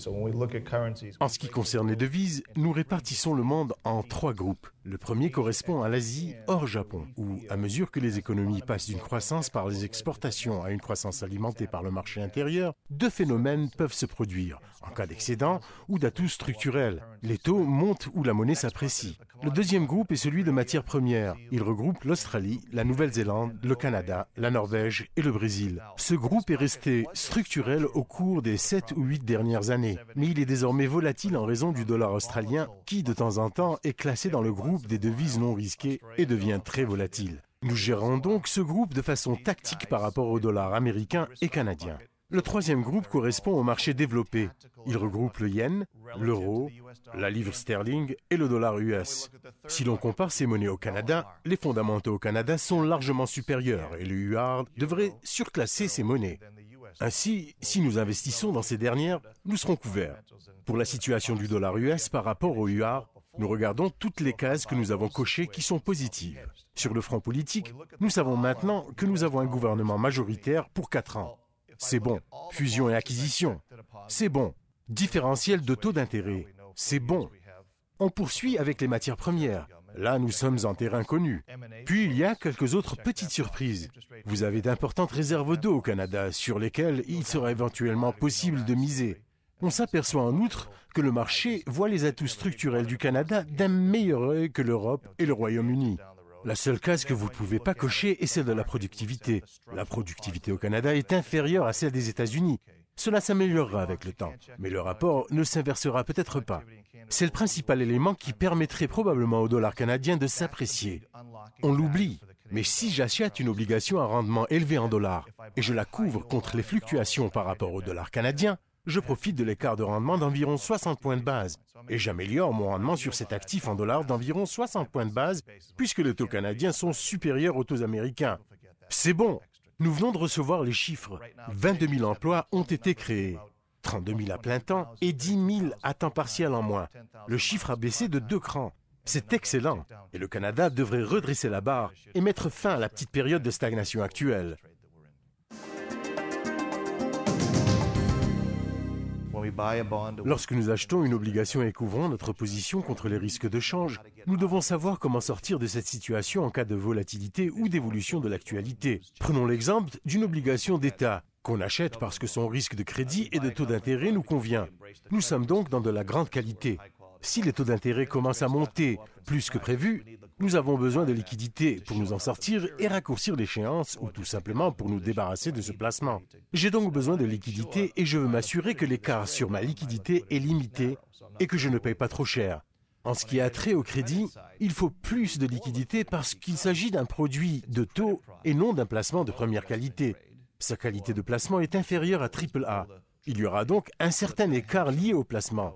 En ce qui concerne les devises, nous répartissons le monde en 3 groupes. Le premier correspond à l'Asie hors Japon, où, à mesure que les économies passent d'une croissance par les exportations à une croissance alimentée par le marché intérieur, 2 phénomènes peuvent se produire. En cas d'excédent ou d'atout structurel, les taux montent ou la monnaie s'apprécie. Le deuxième groupe est celui de matières premières. Il regroupe l'Australie, la Nouvelle-Zélande, le Canada, la Norvège et le Brésil. Ce groupe est resté structurel au cours des 7 ou 8 dernières années, mais il est désormais volatile en raison du dollar australien qui, de temps en temps, est classé dans le groupe des devises non risquées et devient très volatile. Nous gérons donc ce groupe de façon tactique par rapport au dollar américain et canadien. Le troisième groupe correspond aux marchés développés. Il regroupe le yen, l'euro, la livre sterling et le dollar US. Si l'on compare ces monnaies au Canada, les fondamentaux au Canada sont largement supérieurs et le UAR devrait surclasser ces monnaies. Ainsi, si nous investissons dans ces dernières, nous serons couverts. Pour la situation du dollar US par rapport au UAR, nous regardons toutes les cases que nous avons cochées qui sont positives. Sur le front politique, nous savons maintenant que nous avons un gouvernement majoritaire pour 4 ans. C'est bon. Fusion et acquisition. C'est bon. Différentiel de taux d'intérêt. C'est bon. On poursuit avec les matières premières. Là, nous sommes en terrain connu. Puis, il y a quelques autres petites surprises. Vous avez d'importantes réserves d'eau au Canada sur lesquelles il sera éventuellement possible de miser. On s'aperçoit en outre que le marché voit les atouts structurels du Canada d'un meilleur œil que l'Europe et le Royaume-Uni. La seule case que vous ne pouvez pas cocher est celle de la productivité. La productivité au Canada est inférieure à celle des États-Unis. Cela s'améliorera avec le temps, mais le rapport ne s'inversera peut-être pas. C'est le principal élément qui permettrait probablement au dollar canadien de s'apprécier. On l'oublie, mais si j'achète une obligation à rendement élevé en dollars et je la couvre contre les fluctuations par rapport au dollar canadien, je profite de l'écart de rendement d'environ 60 points de base et j'améliore mon rendement sur cet actif en dollars d'environ 60 points de base puisque les taux canadiens sont supérieurs aux taux américains. C'est bon. Nous venons de recevoir les chiffres. 22 000 emplois ont été créés, 32 000 à plein temps et 10 000 à temps partiel en moins. Le chiffre a baissé de 2 crans. C'est excellent et le Canada devrait redresser la barre et mettre fin à la petite période de stagnation actuelle. Lorsque nous achetons une obligation et couvrons notre position contre les risques de change, nous devons savoir comment sortir de cette situation en cas de volatilité ou d'évolution de l'actualité. Prenons l'exemple d'une obligation d'État qu'on achète parce que son risque de crédit et de taux d'intérêt nous convient. Nous sommes donc dans de la grande qualité. Si les taux d'intérêt commencent à monter plus que prévu, nous avons besoin de liquidités pour nous en sortir et raccourcir l'échéance ou tout simplement pour nous débarrasser de ce placement. J'ai donc besoin de liquidités et je veux m'assurer que l'écart sur ma liquidité est limité et que je ne paye pas trop cher. En ce qui a trait au crédit, il faut plus de liquidités parce qu'il s'agit d'un produit de taux et non d'un placement de première qualité. Sa qualité de placement est inférieure à AAA. Il y aura donc un certain écart lié au placement.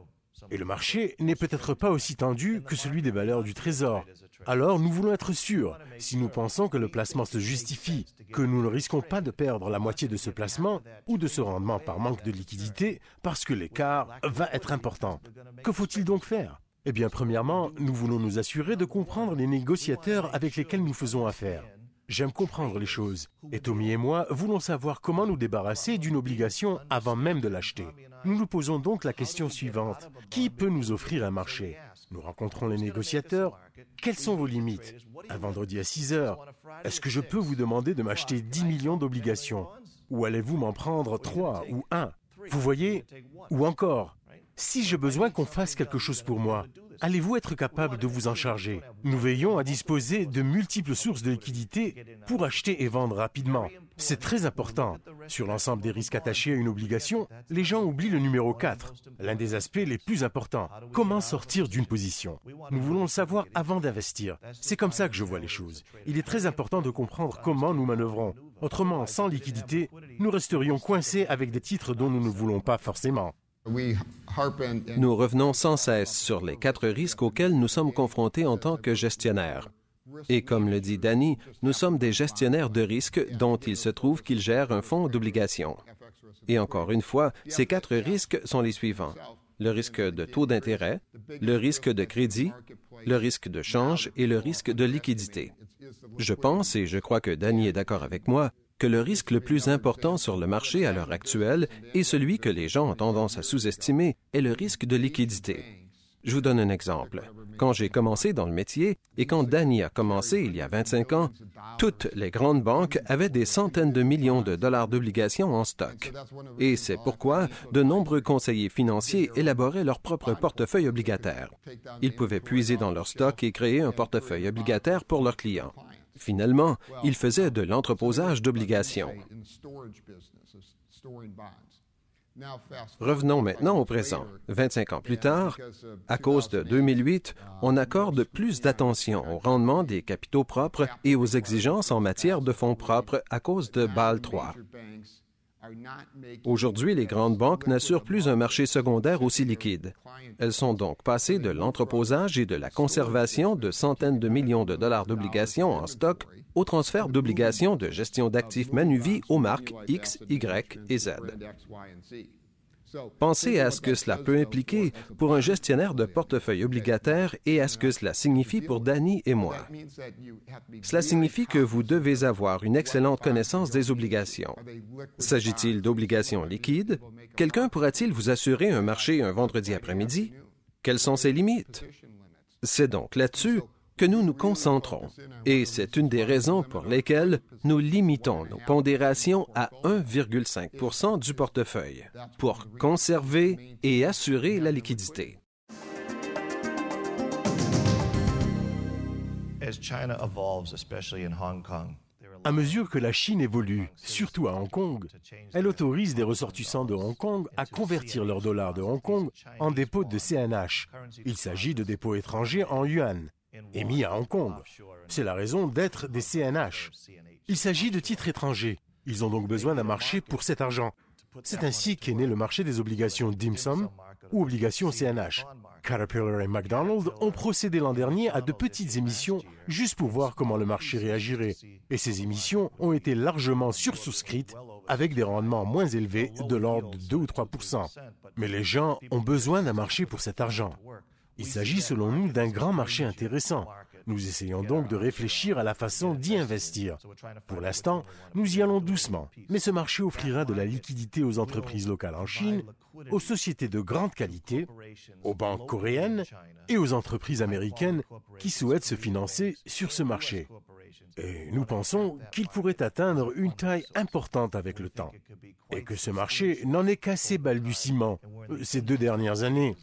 Et le marché n'est peut-être pas aussi tendu que celui des valeurs du Trésor. Alors, nous voulons être sûrs, si nous pensons que le placement se justifie, que nous ne risquons pas de perdre la moitié de ce placement ou de ce rendement par manque de liquidité parce que l'écart va être important. Que faut-il donc faire? Eh bien, premièrement, nous voulons nous assurer de comprendre les négociateurs avec lesquels nous faisons affaire. J'aime comprendre les choses, et Tommy et moi voulons savoir comment nous débarrasser d'une obligation avant même de l'acheter. Nous nous posons donc la question suivante. Qui peut nous offrir un marché? Nous rencontrons les négociateurs. Quelles sont vos limites? Un vendredi à 6 heures. Est-ce que je peux vous demander de m'acheter 10 millions d'obligations? Ou allez-vous m'en prendre 3 ou 1? Vous voyez? Ou encore, si j'ai besoin qu'on fasse quelque chose pour moi, allez-vous être capable de vous en charger? Nous veillons à disposer de multiples sources de liquidités pour acheter et vendre rapidement. C'est très important. Sur l'ensemble des risques attachés à une obligation, les gens oublient le numéro 4, l'un des aspects les plus importants. Comment sortir d'une position? Nous voulons le savoir avant d'investir. C'est comme ça que je vois les choses. Il est très important de comprendre comment nous manœuvrons. Autrement, sans liquidité, nous resterions coincés avec des titres dont nous ne voulons pas forcément. Nous revenons sans cesse sur les 4 risques auxquels nous sommes confrontés en tant que gestionnaires. Et comme le dit Danny, nous sommes des gestionnaires de risques dont il se trouve qu'ils gèrent un fonds d'obligations. Et encore une fois, ces 4 risques sont les suivants. Le risque de taux d'intérêt, le risque de crédit, le risque de change et le risque de liquidité. Je pense, et je crois que Danny est d'accord avec moi, que le risque le plus important sur le marché à l'heure actuelle et celui que les gens ont tendance à sous-estimer est le risque de liquidité. Je vous donne un exemple. Quand j'ai commencé dans le métier et quand Danny a commencé il y a 25 ans, toutes les grandes banques avaient des centaines de millions de dollars d'obligations en stock. Et c'est pourquoi de nombreux conseillers financiers élaboraient leur propre portefeuille obligataire. Ils pouvaient puiser dans leur stock et créer un portefeuille obligataire pour leurs clients. Finalement, ils faisaient de l'entreposage d'obligations. Revenons maintenant au présent. 25 ans plus tard, à cause de 2008, on accorde plus d'attention au rendement des capitaux propres et aux exigences en matière de fonds propres à cause de Bâle III. Aujourd'hui, les grandes banques n'assurent plus un marché secondaire aussi liquide. Elles sont donc passées de l'entreposage et de la conservation de centaines de millions de dollars d'obligations en stock au transfert d'obligations de gestion d'actifs Manuvie aux marques X, Y et Z. Pensez à ce que cela peut impliquer pour un gestionnaire de portefeuille obligataire et à ce que cela signifie pour Danny et moi. Cela signifie que vous devez avoir une excellente connaissance des obligations. S'agit-il d'obligations liquides? Quelqu'un pourra-t-il vous assurer un marché un vendredi après-midi? Quelles sont ses limites? C'est donc là-dessus que nous nous concentrons. Et c'est une des raisons pour lesquelles nous limitons nos pondérations à 1,5 % du portefeuille pour conserver et assurer la liquidité. À mesure que la Chine évolue, surtout à Hong Kong, elle autorise des ressortissants de Hong Kong à convertir leurs dollars de Hong Kong en dépôts de CNH. Il s'agit de dépôts étrangers en yuan, émis à Hong Kong. C'est la raison d'être des CNH. Il s'agit de titres étrangers. Ils ont donc besoin d'un marché pour cet argent. C'est ainsi qu'est né le marché des obligations Dim Sum ou obligations CNH. Caterpillar et McDonald ont procédé l'an dernier à de petites émissions juste pour voir comment le marché réagirait. Et ces émissions ont été largement sursouscrites avec des rendements moins élevés de l'ordre de 2 ou 3 %. Mais les gens ont besoin d'un marché pour cet argent. Il s'agit selon nous d'un grand marché intéressant. Nous essayons donc de réfléchir à la façon d'y investir. Pour l'instant, nous y allons doucement, mais ce marché offrira de la liquidité aux entreprises locales en Chine, aux sociétés de grande qualité, aux banques coréennes et aux entreprises américaines qui souhaitent se financer sur ce marché. Et nous pensons qu'il pourrait atteindre une taille importante avec le temps, et que ce marché n'en est qu'à ses balbutiements ces 2 dernières années.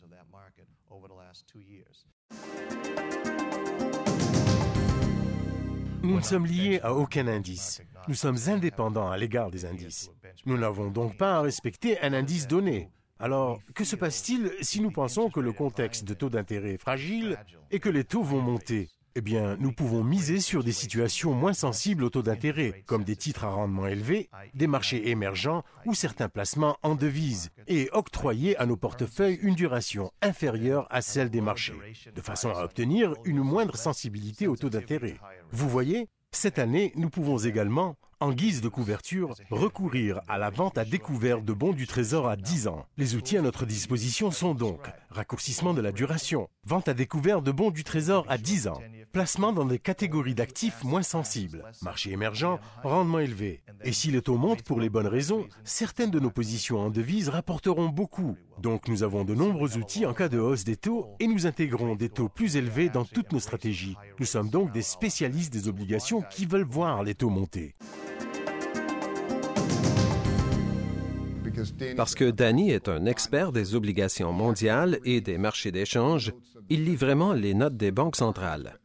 Nous ne sommes liés à aucun indice. Nous sommes indépendants à l'égard des indices. Nous n'avons donc pas à respecter un indice donné. Alors, que se passe-t-il si nous pensons que le contexte de taux d'intérêt est fragile et que les taux vont monter? Eh bien, nous pouvons miser sur des situations moins sensibles au taux d'intérêt, comme des titres à rendement élevé, des marchés émergents ou certains placements en devises, et octroyer à nos portefeuilles une duration inférieure à celle des marchés, de façon à obtenir une moindre sensibilité au taux d'intérêt. Vous voyez, cette année, nous pouvons également, en guise de couverture, recourir à la vente à découvert de bons du Trésor à 10 ans. Les outils à notre disposition sont donc raccourcissement de la duration, vente à découvert de bons du Trésor à 10 ans, placement dans des catégories d'actifs moins sensibles, marché émergent, rendement élevé. Et si les taux montent pour les bonnes raisons, certaines de nos positions en devises rapporteront beaucoup. Donc nous avons de nombreux outils en cas de hausse des taux et nous intégrons des taux plus élevés dans toutes nos stratégies. Nous sommes donc des spécialistes des obligations qui veulent voir les taux monter. Parce que Danny est un expert des obligations mondiales et des marchés d'échange, il lit vraiment les notes des banques centrales.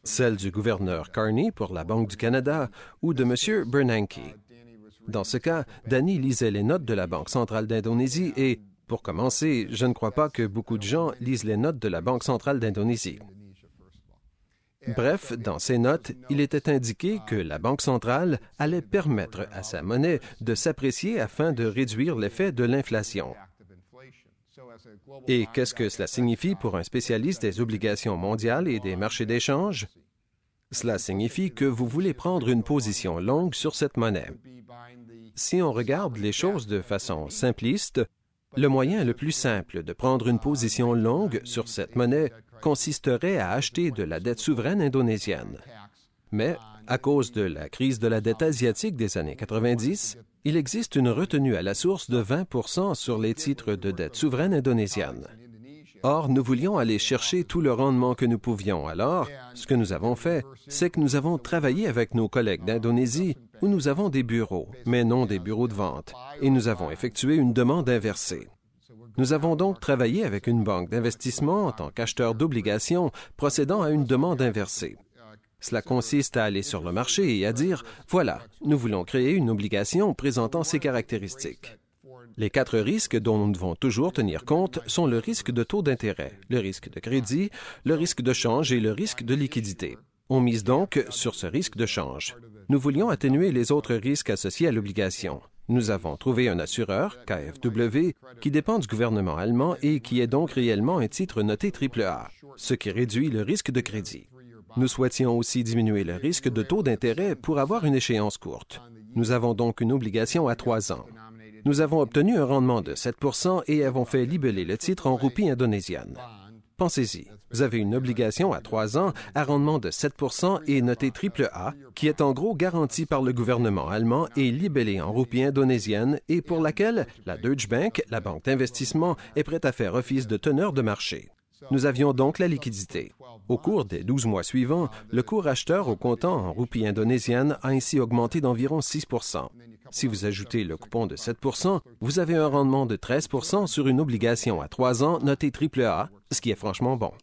Celles du gouverneur Carney pour la Banque du Canada ou de M. Bernanke. Dans ce cas, Danny lisait les notes de la Banque centrale d'Indonésie et, pour commencer, je ne crois pas que beaucoup de gens lisent les notes de la Banque centrale d'Indonésie. Bref, dans ces notes, il était indiqué que la Banque centrale allait permettre à sa monnaie de s'apprécier afin de réduire l'effet de l'inflation. Et qu'est-ce que cela signifie pour un spécialiste des obligations mondiales et des marchés d'échange? Cela signifie que vous voulez prendre une position longue sur cette monnaie. Si on regarde les choses de façon simpliste, le moyen le plus simple de prendre une position longue sur cette monnaie consisterait à acheter de la dette souveraine indonésienne. Mais, à cause de la crise de la dette asiatique des années 90, il existe une retenue à la source de 20% sur les titres de dette souveraine indonésienne. Or, nous voulions aller chercher tout le rendement que nous pouvions. Alors, ce que nous avons fait, c'est que nous avons travaillé avec nos collègues d'Indonésie, où nous avons des bureaux, mais non des bureaux de vente, et nous avons effectué une demande inversée. Nous avons donc travaillé avec une banque d'investissement en tant qu'acheteur d'obligations, procédant à une demande inversée. Cela consiste à aller sur le marché et à dire, voilà, nous voulons créer une obligation présentant ces caractéristiques. Les 4 risques dont nous devons toujours tenir compte sont le risque de taux d'intérêt, le risque de crédit, le risque de change et le risque de liquidité. On mise donc sur ce risque de change. Nous voulions atténuer les autres risques associés à l'obligation. Nous avons trouvé un assureur, KfW, qui dépend du gouvernement allemand et qui est donc réellement un titre noté AAA, ce qui réduit le risque de crédit. Nous souhaitions aussi diminuer le risque de taux d'intérêt pour avoir une échéance courte. Nous avons donc une obligation à 3 ans. Nous avons obtenu un rendement de 7% et avons fait libeller le titre en roupie indonésienne. Pensez-y, vous avez une obligation à 3 ans à rendement de 7% et notée AAA, qui est en gros garantie par le gouvernement allemand et libellée en roupie indonésienne et pour laquelle la Deutsche Bank, la banque d'investissement, est prête à faire office de teneur de marché. Nous avions donc la liquidité. Au cours des 12 mois suivants, le cours acheteur au comptant en roupie indonésienne a ainsi augmenté d'environ 6%. Si vous ajoutez le coupon de 7%, vous avez un rendement de 13% sur une obligation à 3 ans notée AAA, ce qui est franchement bon.